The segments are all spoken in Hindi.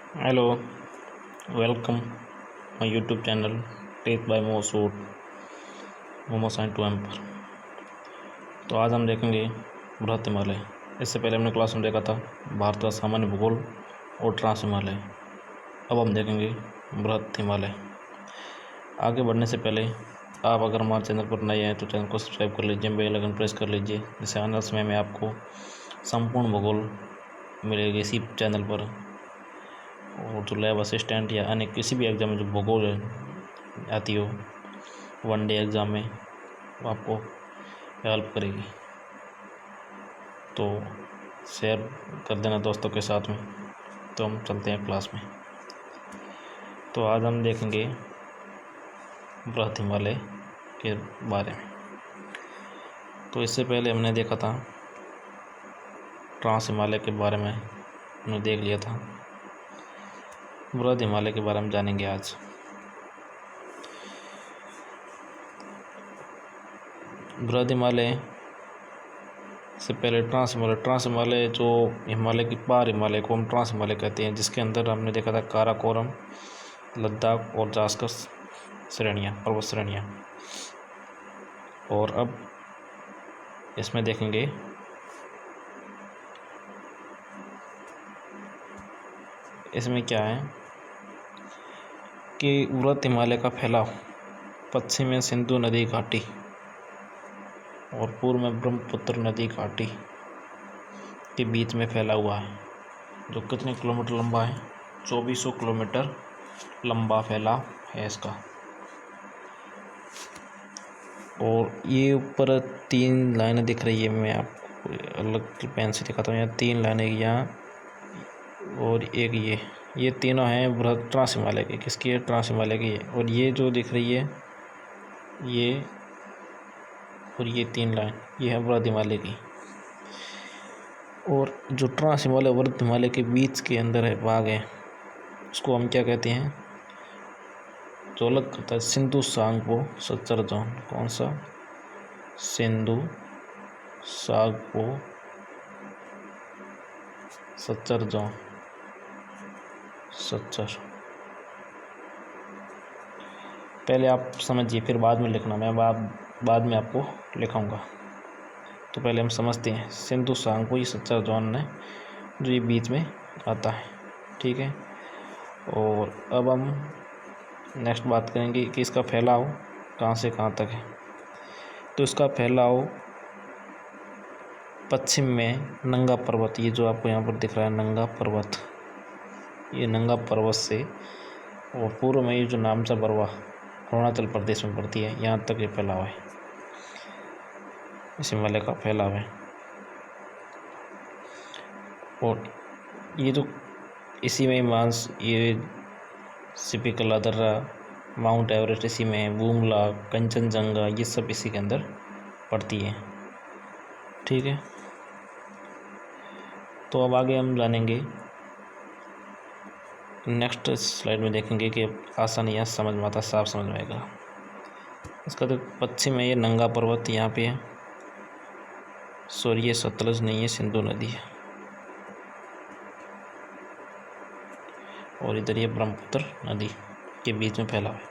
Hello, welcome my YouTube channel tech by मोसूद मोमो साइन टू एम्पर। तो आज हम देखेंगे बृहत हिमालय। इससे पहले हमने क्लास में देखा था भारत का सामान्य भूगोल और ट्रांस हिमालय। अब हम देखेंगे बृहत हिमालय। आगे बढ़ने से पहले आप अगर हमारे चैनल पर नए हैं तो चैनल को सब्सक्राइब कर लीजिए, बेल आइकन प्रेस कर लीजिए, जिससे आने वाले समय में आपको संपूर्ण भूगोल मिलेगी इसी चैनल पर। और जो लैब असिस्टेंट या अन्य किसी भी एग्ज़ाम में जो भूगोल आती हो वनडे एग्ज़ाम में, वो आपको हेल्प करेगी। तो शेयर कर देना दोस्तों के साथ में। तो हम चलते हैं क्लास में। तो आज हम देखेंगे बृहत हिमालय के बारे में। तो इससे पहले हमने देखा था ट्रांस हिमालय के बारे में, हमने देख लिया था। बृहत हिमालय के बारे में जानेंगे आज। बृहद हिमालय से पहले ट्रांस हिमालय जो हिमालय की पार हिमालय को हम ट्रांस हिमालय कहते हैं, जिसके अंदर हमने देखा था काराकोरम, लद्दाख और जास्कर श्रेणियाँ, पर्वत श्रेणियाँ। और अब इसमें देखेंगे इसमें क्या है कि बृहद हिमालय का फैलाव पश्चिम में सिंधु नदी घाटी और पूर्व में ब्रह्मपुत्र नदी घाटी के बीच में फैला हुआ है, जो कितने किलोमीटर लंबा है? 2400 किलोमीटर लंबा फैलाव है इसका। और ये ऊपर 3 लाइनें दिख रही है, मैं आपको अलग पेन से दिखाता हूँ। यहाँ 3 लाइनें यहाँ और एक ये तीनों हैं बृहद ट्रांस हिमालय के। किसकी है? ट्रांस हिमालय की है। और ये जो दिख रही है ये, और ये 3 लाइन ये है बृहद हिमालय की। और जो ट्रांस हिमालय बृहद हिमालय के बीच के अंदर है भाग है, उसको हम क्या कहते हैं? जो अलग करता है सिंधु सांगपो सच्चर जोन। कौन सा? सिंधु सांगपो सच्चर जोन, सच्चर। पहले आप समझिए, फिर बाद में लिखना, मैं बाद में आपको लिखाऊंगा। तो पहले हम समझते हैं सिंधु सांगपो, ये सच्चर जोन है जो ये बीच में आता है, ठीक है। और अब हम नेक्स्ट बात करेंगे कि इसका फैलाव कहाँ से कहाँ तक है। तो इसका फैलाव पश्चिम में नंगा पर्वत, ये जो आपको यहाँ पर दिख रहा है नंगा पर्वत, ये नंगा पर्वत से, और पूर्व में ये जो नामचा बरवा अरुणाचल प्रदेश में पड़ती है, यहाँ तक ये फैलाव है, इस हिमालय का फैलाव है। और ये जो इसी में ये सिपिकला दर्रा, माउंट एवरेस्ट इसी में है, बूमला, कंचनजंगा, ये सब इसी के अंदर पड़ती है, ठीक है। तो अब आगे हम जानेंगे, नेक्स्ट स्लाइड में देखेंगे कि आसानी यहाँ समझ में आता, साफ समझ में आएगा। इसका तो पश्चिम में ये नंगा पर्वत यहाँ पे है, सॉरी ये सतलज नहीं है, सिंधु नदी है। और इधर ये ब्रह्मपुत्र नदी के बीच में फैला है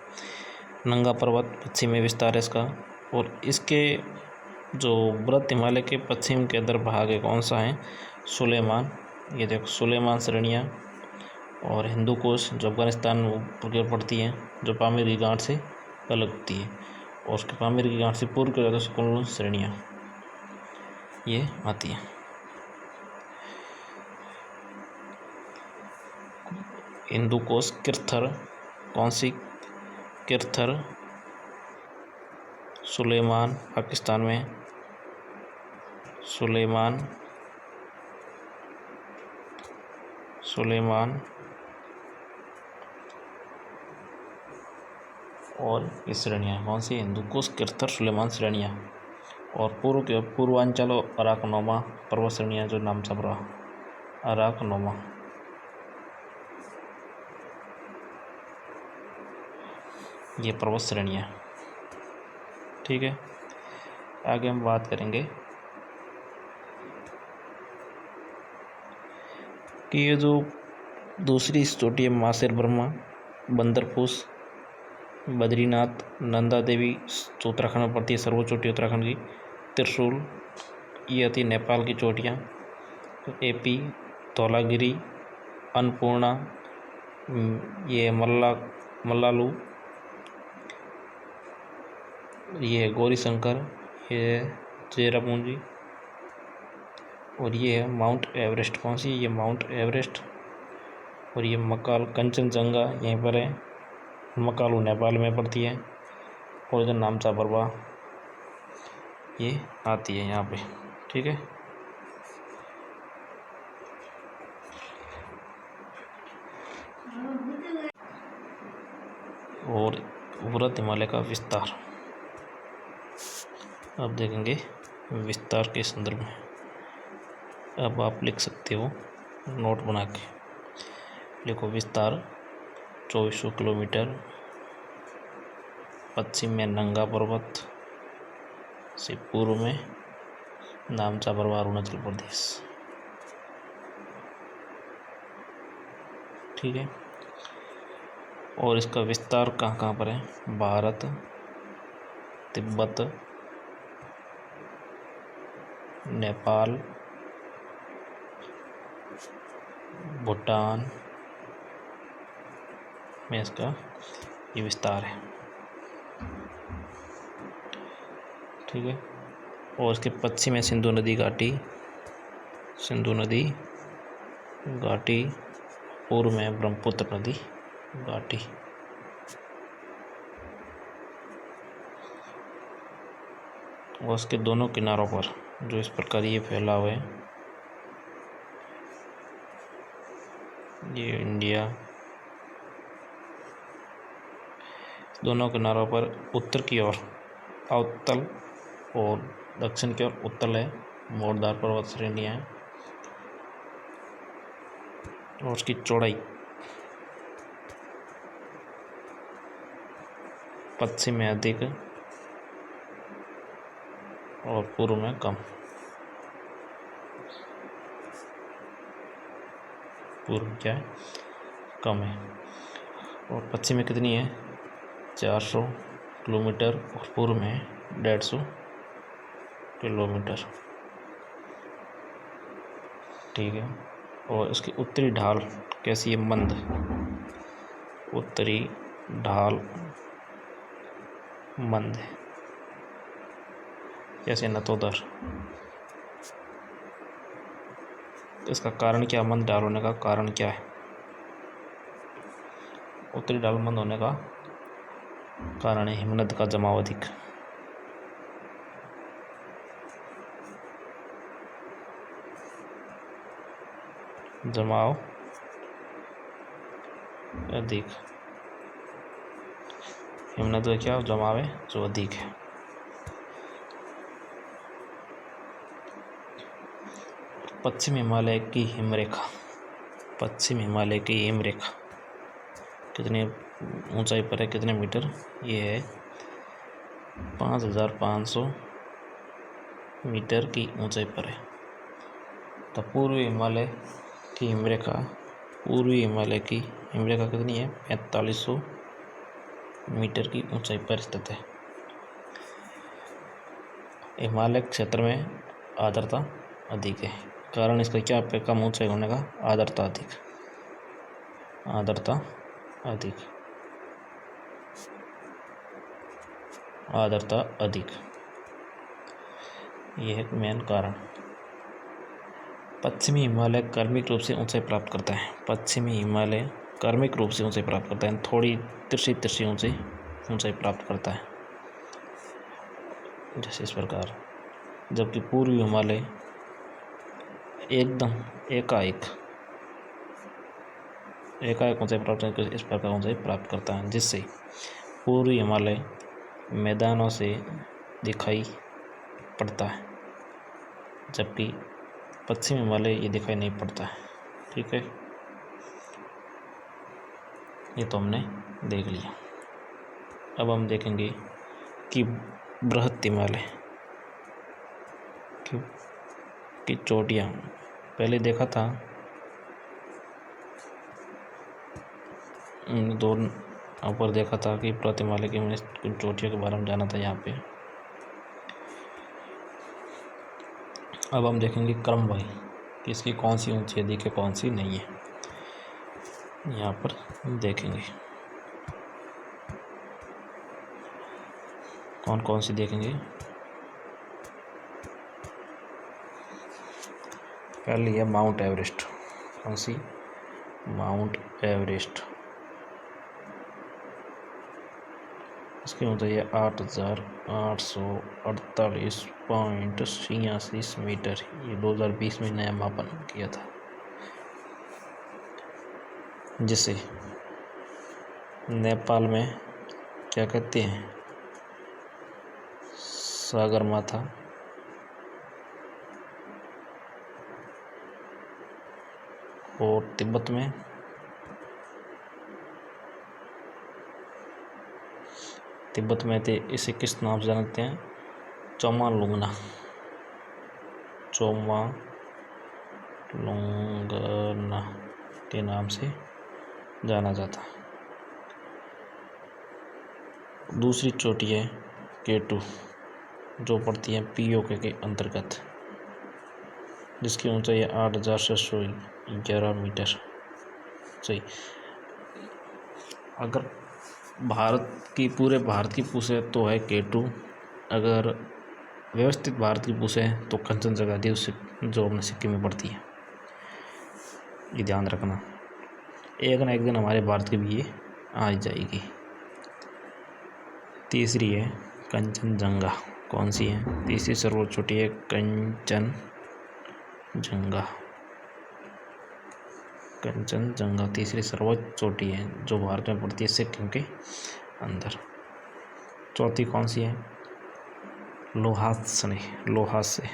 नंगा पर्वत, पश्चिम में विस्तार है इसका। और इसके जो बृहद हिमालय के पश्चिम के अंदर भाग है, कौन सा है? सुलेमान। ये देखो सुलेमान श्रेणियाँ और हिंदू कोश, जो अफगानिस्तान में पड़ती है, जो पामीर की गांठ से लगती है, और उसके पामीर की गांठ से पूर्व के ज़्यादा कुल्लू श्रेणियाँ ये आती है। हिंदू कोश किरथर, कौन सी? किरथर, सुलेमान पाकिस्तान में, सुलेमान और ये श्रेणियाँ कौन सी? हिंदू कोश, किरथर, सुलेमान श्रेणियाँ। और पूर्व के पूर्वांचल और अराकनोमा पर्वत श्रेणियाँ, जो नाम सब रहा अराकनोमा, ये पर्वत श्रेणियाँ, ठीक है। आगे हम बात करेंगे कि ये जो दूसरी चोटी है मासेर ब्रह्मा, बंदरपूस, बद्रीनाथ, नंदा देवी जो उत्तराखंड में पड़ती है, सर्वोच्च चोटी उत्तराखंड की, त्रिशूल, ये आती है नेपाल की चोटियाँ, एपी, धौलागिरी, अन्नपूर्णा, ये मल्लालू, ये है गौरी शंकर, ये है चेरापूंजी, और ये है माउंट एवरेस्ट। कौन सी? ये माउंट एवरेस्ट। और ये मकाल कंचनजंगा यहीं पर है, मकालू नेपाल में पड़ती है, और इधर नामचा बरवा ये आती है यहाँ पे। ठीक है, और वृहत हिमालय का विस्तार अब देखेंगे विस्तार के संदर्भ में। अब आप लिख सकते हो नोट बना के, लिखो विस्तार 2400 किलोमीटर, पश्चिम में नंगा पर्वत से पूर्व में नामचा बरवा अरुणाचल प्रदेश। ठीक है, और इसका विस्तार कहाँ कहाँ पर है? भारत, तिब्बत, नेपाल, भूटान में इसका ये विस्तार है। ठीक है, और इसके पश्चिम में सिंधु नदी घाटी, सिंधु नदी घाटी, पूर्व में ब्रह्मपुत्र नदी घाटी। और उसके दोनों किनारों पर जो इस प्रकार ये फैला हुआ है, ये इंडिया, दोनों किनारों पर उत्तर की ओर अवतल और दक्षिण की ओर उत्तल है, मोड़दार पर्वत श्रेणियाँ हैं, और उसकी चौड़ाई पश्चिम में अधिक और पूर्व में कम। पूर्व क्या है? कम है। और पश्चिम में कितनी है? 400 किलोमीटर, और पूर्व में 150 किलोमीटर। ठीक है, और इसकी उत्तरी ढाल कैसी है? मंद। उत्तरी ढाल मंद है, जैसे नतोदर। इसका कारण क्या? मंद ढाल होने का कारण क्या है? उत्तरी ढाल मंद होने का कारण है हिमनद का जमाव अधिक। जमाव अधिक, हिमनद का क्या जमाव है? जो अधिक है। पश्चिम हिमालय की हिमरेखा, पश्चिम हिमालय की हिमरेखा कितने ऊंचाई पर है? कितने मीटर? ये है 5500 मीटर की ऊंचाई पर है। तो पूर्वी हिमालय की हिमरेखा, पूर्वी हिमालय की हिमरेखा कितनी है? 4500 मीटर की ऊंचाई पर स्थित है। हिमालय क्षेत्र में आर्द्रता अधिक है। कारण इसका क्या पे? कम ऊंचाई होने का आर्द्रता अधिक, आर्द्रता अधिक, आर्द्रता अधिक, यह है मेन कारण। पश्चिमी हिमालय क्रमिक रूप से ऊंचाई प्राप्त करता है। पश्चिमी हिमालय क्रमिक रूप से ऊंचाई प्राप्त करता है, थोड़ी तिरछी ऊंचाई प्राप्त करता है, जैसे इस प्रकार। जबकि पूर्वी हिमालय एकदम एकाएक ऊंचाई प्राप्त करके इस प्रकार ऊंचाई प्राप्त करता है, जिससे पूर्वी हिमालय मैदानों से दिखाई पड़ता है, जबकि पश्चिम हिमालय ये दिखाई नहीं पड़ता है। ठीक है, ये तो हमने देख लिया। अब हम देखेंगे कि बृहत हिमालय की चोटियाँ। पहले देखा था हमने दो ऊपर देखा था कि पर्वत हिमालय की हमने कुछ चोटियों के बारे में जाना था यहाँ पे। अब हम देखेंगे क्रमवार कि इसकी कौन सी ऊंचाई अधिक है कौन सी नहीं है, यहाँ पर देखेंगे कौन कौन सी देखेंगे। पहली है माउंट एवरेस्ट। कौन सी? Mount Everest. इसकी ऊंचाई है 8,848.86 मीटर। ये 2020 में नया मापन किया था, जिसे नेपाल में क्या कहते हैं? सगरमाथा। और तिब्बत में थे इसे किस नाम से जानते हैं? चोमालुंगना के नाम से जाना जाता। दूसरी चोटी है K2 जो पड़ती है POK के अंतर्गत, जिसकी ऊंचाई है 8,711 मीटर। सही। अगर पूरे भारत की पूछे तो है K2। अगर व्यवस्थित भारत की पूछे तो कंचनजंगा जो अपने सिक्किम में पड़ती है। ये ध्यान रखना, एक ना एक दिन हमारे भारत की भी ये आ जाएगी। तीसरी है कंचनजंगा। कौन सी है? तीसरी सर्वोच्च चोटी है कंचनजंगा तीसरी सर्वोच्च चोटी है जो भारत में पड़ती है सिक्किम के अंदर। चौथी कौन सी है? लोहासे।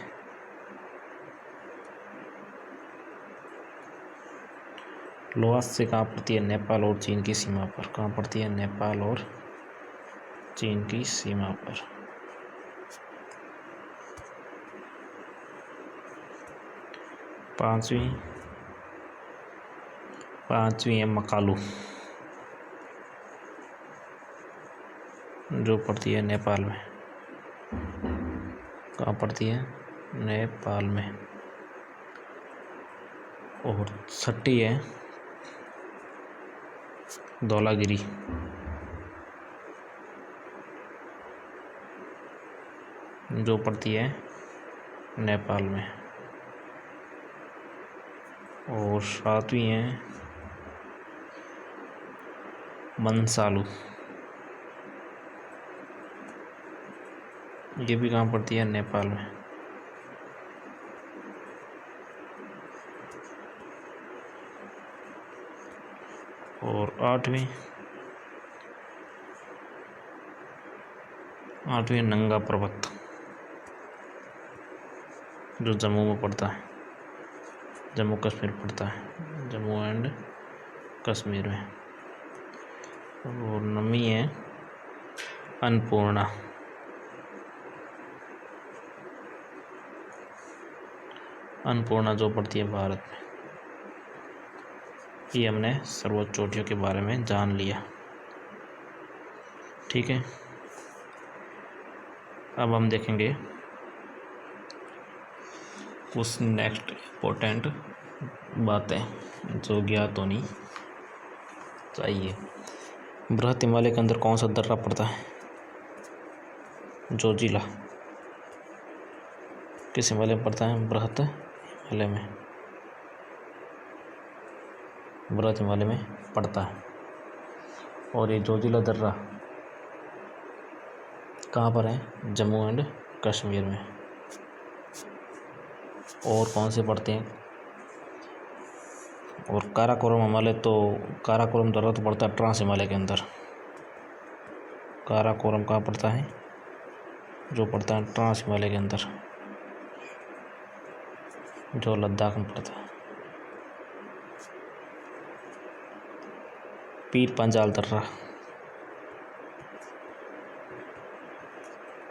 लोहासे कहाँ पड़ती है? नेपाल और चीन की सीमा पर। कहाँ पड़ती है? नेपाल और चीन की सीमा पर। पांचवी है मकालू जो पड़ती है नेपाल में। कहाँ पड़ती है? नेपाल में। और छठी है धौलागिरी जो पड़ती है नेपाल में। और सातवीं है मंसालू, ये भी कहाँ पड़ती है? नेपाल में। और आठवीं नंगा पर्वत जो जम्मू में पड़ता है, जम्मू कश्मीर पड़ता है, जम्मू एंड कश्मीर में। और नवी है अन्नपूर्णा जो पड़ती है भारत में। ये हमने सर्वोच्च चोटियों के बारे में जान लिया। ठीक है, अब हम देखेंगे कुछ नेक्स्ट इम्पोर्टेंट बातें जो ज्ञात होनी चाहिए। बृहत हिमालय के अंदर कौन सा दर्रा पड़ता है? जोजिला। किस हिमालय में पड़ता है? बृहत हिमालय में पड़ता है। और ये जोजिला दर्रा कहाँ पर है? जम्मू एंड कश्मीर में। और कौन से पड़ते हैं? और काराकोरम हिमालय, तो काराकोरम दर्रा तो पड़ता है ट्रांस हिमालय के अंदर। काराकोरम कहाँ पड़ता है? जो पड़ता है ट्रांस हिमालय के अंदर, जो लद्दाख में पड़ता है। पीर पंजाल दर्रा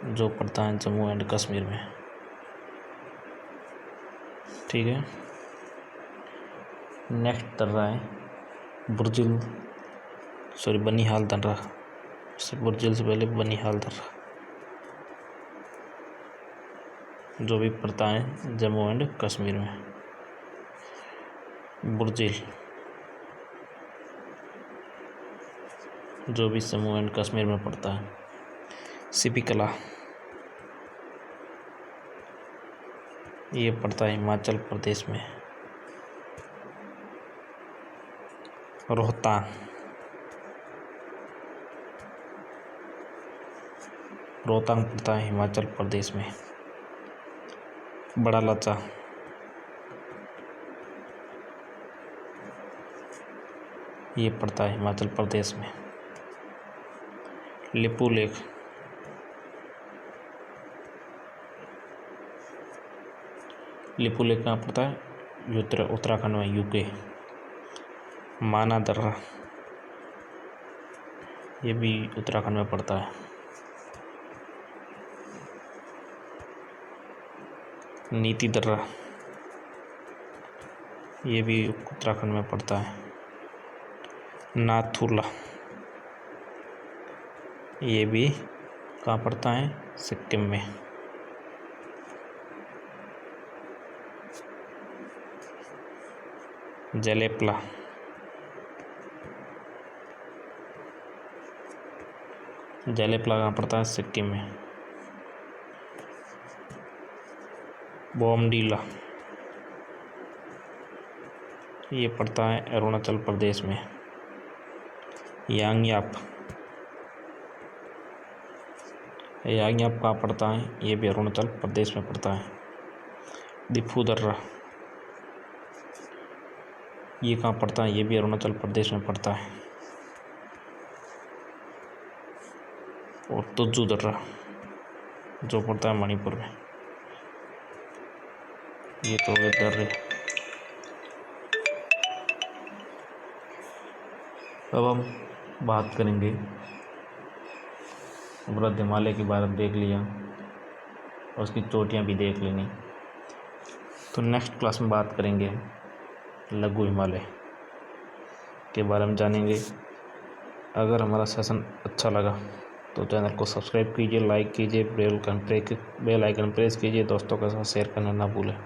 जो पड़ता है जम्मू एंड कश्मीर में। ठीक है, नेक्स्ट दर्रा है बुर्जुल सॉरी बनिहाल दर्रा, बुर्जिल से पहले बनिहाल दर्रा, जो भी पड़ता है जम्मू एंड कश्मीर में। बुर्जिल जो भी जम्मू एंड कश्मीर में पड़ता है। सिपिकला ये पड़ता है हिमाचल प्रदेश में। रोहतांग पड़ता है हिमाचल प्रदेश में। बड़ा लाचा ये पड़ता है हिमाचल प्रदेश में। लिपू लेक कहाँ पड़ता है? उत्तराखंड में, यूके। माना दर्रा ये भी उत्तराखंड में पड़ता है। नीति दर्रा ये भी उत्तराखंड में पड़ता है। नाथुला ये भी कहाँ पड़ता है? सिक्किम में। जलेपला कहाँ पड़ता है? सिक्किम में। बोमडीला ये पड़ता है अरुणाचल प्रदेश में। यांगयाप कहाँ पड़ता है? ये भी अरुणाचल प्रदेश में पड़ता है। दिफू दर्रा ये कहाँ पड़ता है? ये भी अरुणाचल प्रदेश में पड़ता है। और तुज्जू दर्रा जो पड़ता है मणिपुर में। ये तो है दर्रे। अब हम बात करेंगे बृहद हिमालय के बारे में। देख लिया और उसकी चोटियाँ भी देख लेनी। तो नेक्स्ट क्लास में बात करेंगे लघु हिमालय के बारे में जानेंगे। अगर हमारा सेशन अच्छा लगा तो चैनल को सब्सक्राइब कीजिए, लाइक कीजिए, बेल आइकन प्रेस कीजिए, दोस्तों के साथ शेयर करना ना भूलें।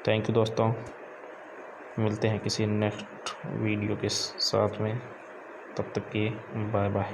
थैंक यू दोस्तों, मिलते हैं किसी नेक्स्ट वीडियो के साथ में। तब तक के बाय बाय।